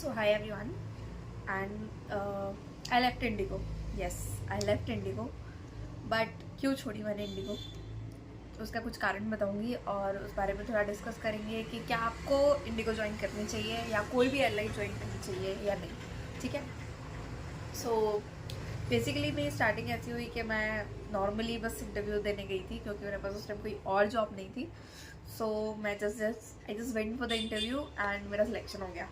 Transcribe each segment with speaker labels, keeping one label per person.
Speaker 1: So hi everyone, and I left Indigo. Yes, I left Indigo. But क्यों छोड़ी मैंने Indigo, उसका कुछ कारण बताऊंगी और उस बारे में थोड़ा डिस्कस करेंगे कि क्या आपको इंडिगो ज्वाइन करनी चाहिए या कोई भी एयरलाइन ज्वाइन करनी चाहिए या नहीं. ठीक है. सो बेसिकली मेरी स्टार्टिंग ऐसी हुई कि मैं नॉर्मली बस इंटरव्यू देने गई थी क्योंकि मेरे पास उस टाइम कोई और जॉब नहीं थी. सो मैं I just went for the interview and मेरा सिलेक्शन हो गया.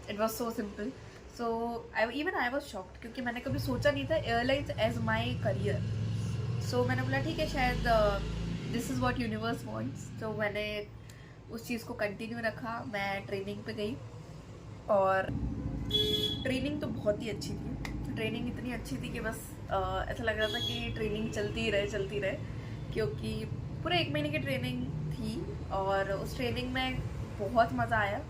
Speaker 1: It was so simple. So I was shocked क्योंकि मैंने कभी सोचा नहीं था एयरलाइंस एज माई करियर. सो मैंने बोला ठीक है, शायद this is what universe wants. तो मैंने उस चीज़ को कंटिन्यू रखा. मैं ट्रेनिंग पे गई और ट्रेनिंग तो बहुत ही अच्छी थी. ट्रेनिंग इतनी अच्छी थी कि बस ऐसा लग रहा था कि ट्रेनिंग चलती रहे क्योंकि पूरे 1 महीने की ट्रेनिंग थी और उस ट्रेनिंग में बहुत मज़ा आया.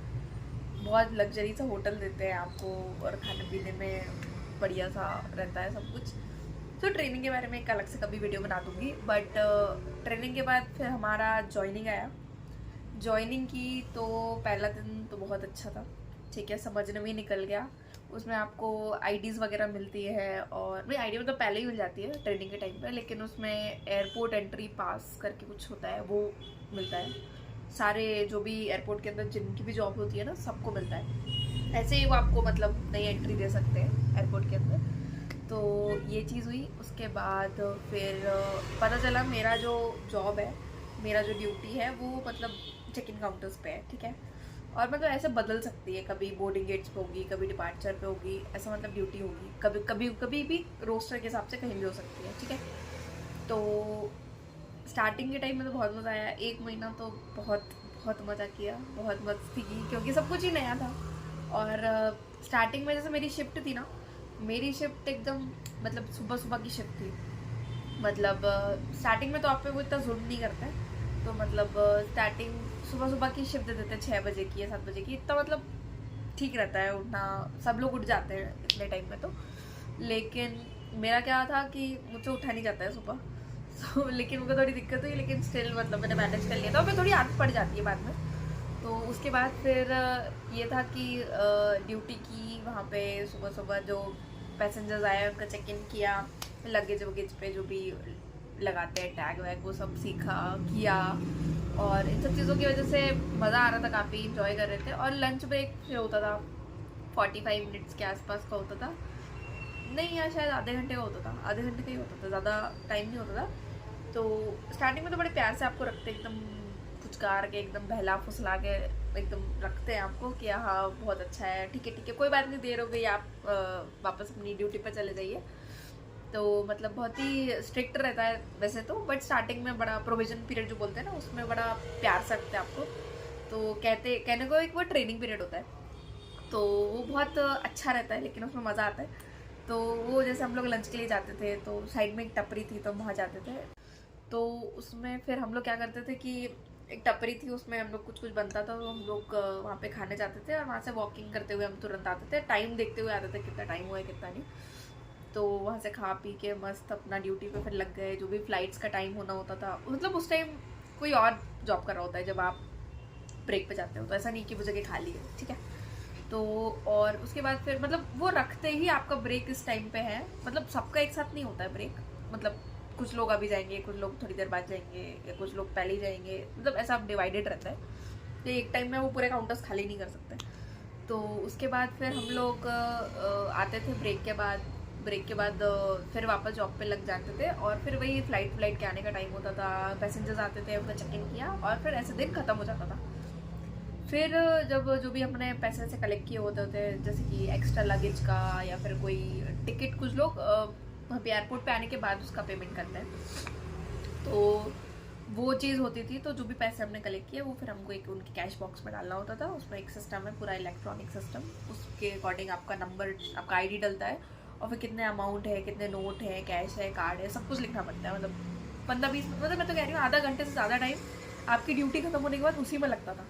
Speaker 1: बहुत लग्जरी सा होटल देते हैं आपको और खाने पीने में बढ़िया सा रहता है सब कुछ. तो ट्रेनिंग के बारे में एक अलग से कभी वीडियो बना दूँगी. बट ट्रेनिंग के बाद फिर हमारा ज्वाइनिंग आया. ज्वाइनिंग की तो पहला दिन तो बहुत अच्छा था. ठीक है, समझने में ही निकल गया. उसमें आपको आईडीज़ वगैरह मिलती है और भाई आईडी तो पहले ही मिल जाती है ट्रेनिंग के टाइम पे, लेकिन उसमें एयरपोर्ट एंट्री पास करके कुछ होता है वो मिलता है. सारे जो भी एयरपोर्ट के अंदर जिनकी भी जॉब होती है ना, सबको मिलता है. ऐसे ही वो आपको मतलब नई एंट्री दे सकते हैं एयरपोर्ट के अंदर. तो ये चीज़ हुई. उसके बाद फिर पता चला मेरा जो जॉब है, मेरा जो ड्यूटी है वो मतलब चेक इन काउंटर्स पे है. ठीक है. और मतलब ऐसे बदल सकती है, कभी बोर्डिंग गेट्स पे होगी, कभी डिपार्चर पे होगी, ऐसा मतलब ड्यूटी होगी. कभी भी रोस्टर के हिसाब से कहीं भी हो सकती है. ठीक है. तो स्टार्टिंग के टाइम में तो बहुत मज़ा आया. 1 महीना तो बहुत बहुत मज़ा किया, बहुत मस्ती की क्योंकि सब कुछ ही नया था. और स्टार्टिंग में जैसे मेरी शिफ्ट थी ना, मेरी शिफ्ट एकदम मतलब सुबह सुबह की शिफ्ट थी. मतलब स्टार्टिंग में तो आप पे वो इतना जुल्म नहीं करता है. तो मतलब स्टार्टिंग सुबह सुबह की शिफ्ट दे देते हैं 6 बजे की या 7 बजे की. इतना मतलब ठीक रहता है उठना, सब लोग उठ जाते हैं इतने टाइम में तो. लेकिन मेरा क्या था कि मुझसे उठा नहीं जाता है सुबह. सो लेकिन मुझे थोड़ी दिक्कत हुई, लेकिन स्टिल मतलब मैंने मैनेज कर लिया था. और फिर थोड़ी आदत पड़ जाती है बाद में. तो उसके बाद फिर ये था कि ड्यूटी की वहाँ पे सुबह सुबह जो पैसेंजर्स आए उनका चेक इन किया, लगेज वगेज पे जो भी लगाते हैं टैग वैग, वो सब सीखा किया. और इन सब चीज़ों की वजह से मज़ा आ रहा था, काफ़ी इंजॉय कर रहे थे. और लंच ब्रेक फिर होता था 45 मिनट्स के आसपास का होता था. नहीं यार, शायद आधे घंटे का होता था, आधे घंटे का ही होता था, ज़्यादा टाइम नहीं होता था. तो स्टार्टिंग में तो बड़े प्यार से आपको रखते, एकदम फुचकार के, एकदम बहला फुसला के एकदम रखते हैं आपको कि हाँ बहुत अच्छा है, ठीक है कोई बात नहीं, देर हो गई, आप वापस अपनी ड्यूटी पर चले जाइए. तो मतलब बहुत ही स्ट्रिक्ट रहता है वैसे तो. बट स्टार्टिंग में बड़ा प्रोविजन पीरियड जो बोलते हैं ना, उसमें बड़ा प्यार से रखते हैं आपको. तो कहने को एक वो ट्रेनिंग पीरियड होता है, तो वो बहुत अच्छा रहता है, लेकिन उसमें मज़ा आता है. तो वो जैसे हम लोग लंच के लिए जाते थे तो साइड में एक टपरी थी, तो हम वहाँ जाते थे. तो उसमें फिर हम लोग क्या करते थे कि एक टपरी थी, उसमें हम लोग कुछ बनता था, तो हम लोग वहाँ पे खाने जाते थे और वहाँ से वॉकिंग करते हुए हम तुरंत आते थे. टाइम देखते हुए आते थे कितना टाइम हुआ है कितना नहीं. तो वहाँ से खा पी के मस्त अपना ड्यूटी पे फिर लग गए. जो भी फ्लाइट्स का टाइम होना होता था, मतलब उस टाइम कोई और जॉब कर रहा होता है जब आप ब्रेक पे जाते हो, तो ऐसा नहीं कि वो जगह खाली है. ठीक है. तो और उसके बाद फिर मतलब वो रखते ही आपका ब्रेक इस टाइम पे है. मतलब सबका एक साथ नहीं होता है ब्रेक. मतलब कुछ लोग अभी जाएंगे, कुछ लोग थोड़ी देर बाद जाएंगे, या कुछ लोग पहले ही जाएंगे. मतलब ऐसा डिवाइडेड रहता है. तो एक टाइम में वो पूरे काउंटर्स खाली नहीं कर सकते. तो उसके बाद फिर हम लोग आते थे ब्रेक के बाद. फिर वापस जॉब पे लग जाते थे और फिर वही फ्लाइट के आने का टाइम होता था. पैसेंजर्स आते थे, उनका चेक इन किया और फिर ऐसे दिन ख़त्म हो जाता था. फिर जब जो भी हमने पैसे से कलेक्ट किए होते थे, जैसे कि एक्स्ट्रा लगेज का या फिर कोई टिकट, कुछ लोग वहाँ पे एयरपोर्ट पे आने के बाद उसका पेमेंट करते हैं, तो वो चीज़ होती थी. तो जो भी पैसे हमने कलेक्ट किए वो फिर हमको एक उनके कैश बॉक्स में डालना होता था. उसमें एक सिस्टम है, पूरा इलेक्ट्रॉनिक सिस्टम. उसके अकॉर्डिंग आपका नंबर, आपका आईडी डलता है और फिर कितने अमाउंट है, कितने नोट है, कैश है, कार्ड है, सब कुछ लिखना पड़ता है. मतलब 15-20 मतलब मैं तो कह रही हूँ आधा घंटे से ज़्यादा टाइम आपकी ड्यूटी खत्म होने के बाद उसी में लगता था.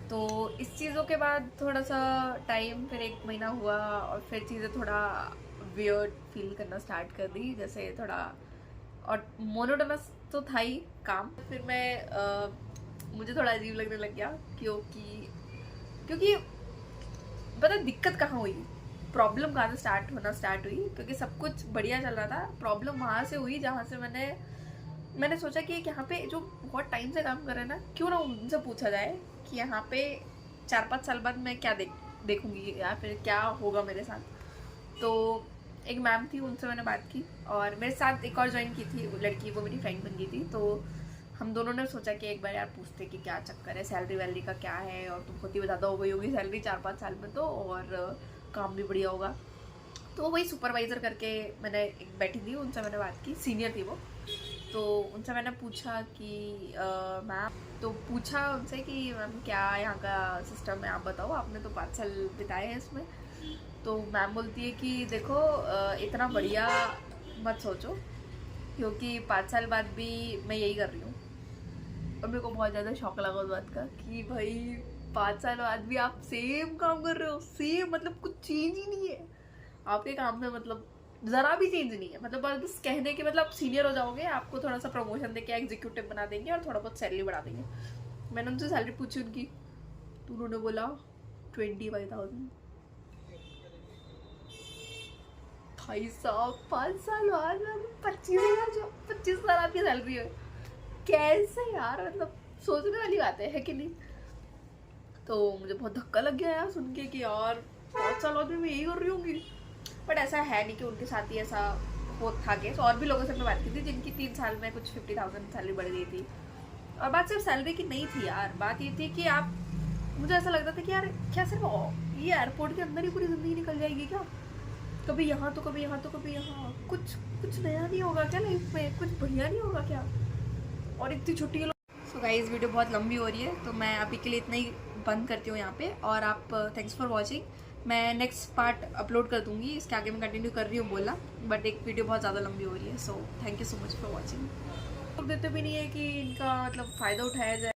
Speaker 1: तो इस चीज़ों के बाद थोड़ा सा टाइम, फिर 1 महीना हुआ और फिर चीज़ें थोड़ा वियर्ड फील करना स्टार्ट कर दी, जैसे थोड़ा और मोनोटोनस तो था ही काम. फिर मैं मुझे थोड़ा अजीब लगने लग गया क्योंकि पता दिक्कत कहाँ हुई, प्रॉब्लम कहाँ से स्टार्ट हुई, क्योंकि सब कुछ बढ़िया चल रहा था। प्रॉब्लम वहाँ से हुई जहाँ से मैंने सोचा कि यहाँ पे जो बहुत टाइम से काम कर रहे हैं ना, क्यों ना उनसे पूछा जाए कि यहाँ पे 4-5 साल बाद मैं क्या देखूंगी या फिर क्या होगा मेरे साथ। तो एक मैम थी, उनसे मैंने बात की, और मेरे साथ एक और ज्वाइन की थी लड़की, वो मेरी फ्रेंड बन गई थी। तो हम दोनों ने सोचा कि एक बार यार पूछते कि क्या चक्कर है, सैलरी वैलरी का क्या है, और तुमको इतनी ज़्यादा हो गई होगी सैलरी 4-5 साल में तो, और काम भी बढ़िया होगा। तो वही सुपरवाइज़र करके मैंने एक बैठी थी, उनसे मैंने बात की, सीनियर थी वो। तो उनसे मैंने पूछा कि मैम, तो पूछा उनसे कि मैम क्या यहाँ का सिस्टम है, आप बताओ, आपने तो 5 साल बिताए हैं इसमें। तो मैम बोलती है कि देखो इतना बढ़िया मत सोचो, क्योंकि 5 साल बाद भी मैं यही कर रही हूँ। और मेरे को बहुत ज़्यादा शौक लगा उस बात का कि भाई 5 साल बाद भी आप सेम काम कर रहे हो, सेम, मतलब कुछ चेंज ही नहीं है आपके काम में, मतलब ज़रा भी चेंज नहीं है। मतलब बस कहने के मतलब सीनियर हो जाओगे, आपको थोड़ा सा प्रमोशन देके एग्जीक्यूटिव बना देंगे और थोड़ा बहुत सैलरी बढ़ा देंगे। मैंने उनसे सैलरी पूछी उनकी, तो उन्होंने बोला 25,000। भाई साहब 5 साल बाद 25,000 आपकी सैलरी है, कैसे यार, मतलब सोचने वाली बात है कि नहीं। तो मुझे बहुत धक्का लग गया यार सुन के कि यार 5 साल बाद मैं यही कर रही होंगी। बट ऐसा है नहीं कि उनके साथ ही ऐसा हो था केस, और भी लोगों से मैं बात की थी जिनकी 3 साल में कुछ 50,000 सैलरी बढ़ गई थी। और बात सिर्फ सैलरी की नहीं थी यार, बात ये थी कि आप, मुझे ऐसा लगता था कि यार क्या सिर्फ ये एयरपोर्ट के अंदर ही पूरी ज़िंदगी निकल जाएगी क्या, कभी यहाँ तो कभी यहाँ तो कभी यहाँ, कुछ नया नहीं होगा क्या लाइफ में, कुछ बढ़िया नहीं होगा क्या, और इतनी छुट्टी। सो गाइस वीडियो बहुत लंबी हो रही है, तो मैं अभी के लिए इतना ही बंद करती हूँ यहाँ पे। और आप थैंक्स फॉर वॉचिंग, मैं नेक्स्ट पार्ट अपलोड कर दूँगी, इसके आगे मैं कंटिन्यू कर रही हूँ बोलना, बट एक वीडियो बहुत ज़्यादा लंबी हो रही है। So thank you so much for watching. लोग देते भी नहीं है कि इनका मतलब फ़ायदा उठाया जाए।